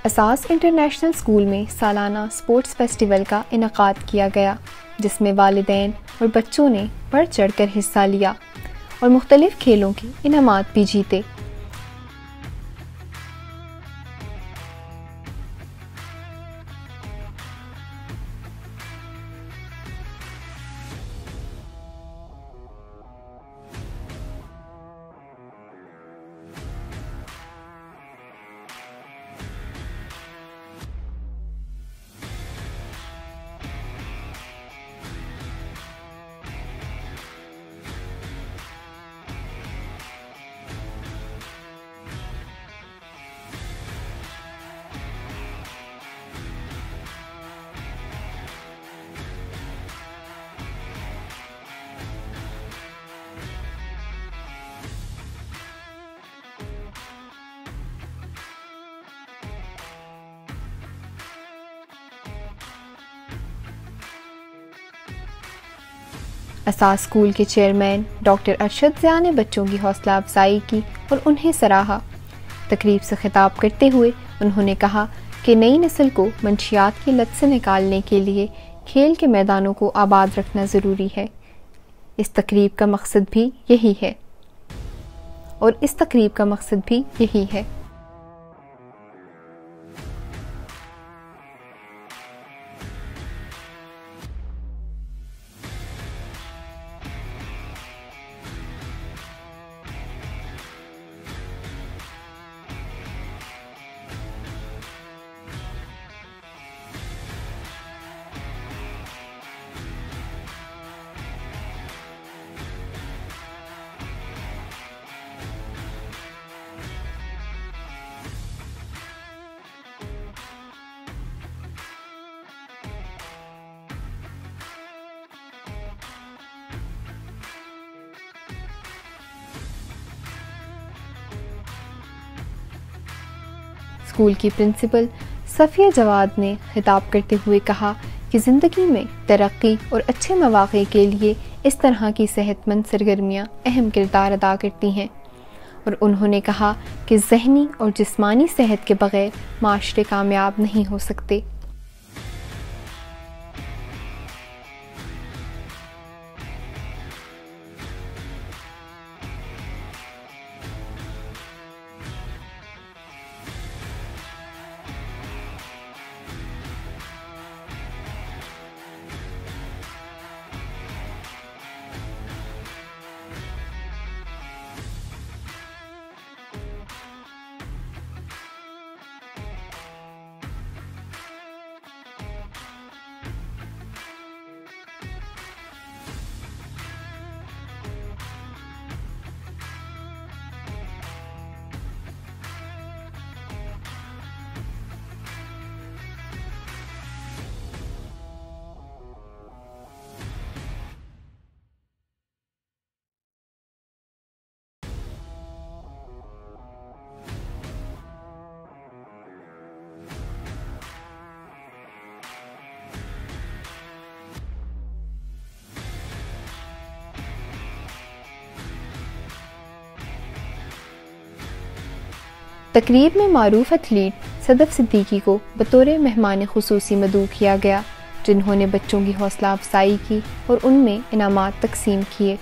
असास international school में सालाना sports festival का इनेकाद किया गया, जिसमें वालिदैन और बच्चों ने बढ़ चढ़कर हिस्सा लिया और मुख्तलिफ खेलों के इनामात भी जीते। असास स्कूल के चेयरमैन डॉक्टर अरशद ज़िया ने बच्चों की हौसला अफजाई की और उन्हें सराहा। तकरीब से खिताब करते हुए उन्होंने कहा कि नई नस्ल को मंशियात की लत से निकालने के लिए खेल के मैदानों को आबाद रखना ज़रूरी है। इस तकरीब का मकसद भी यही है। स्कूल की प्रिंसिपल सफ़िया जवाद ने खिताब करते हुए कहा कि ज़िंदगी में तरक्की और अच्छे मौक़े के लिए इस तरह की सेहतमंद सरगर्मियाँ अहम किरदार अदा करती हैं, और उन्होंने कहा कि ज़हनी और जिस्मानी सेहत के बग़ैर माशरे कामयाब नहीं हो सकते। तकरीब में मारूफ एथलीट सदफ सिद्दीकी को बतौर मेहमान खुसूसी मदऊ किया गया, जिन्होंने बच्चों की हौसला अफजाई की और उनमें इनामात तकसीम किए।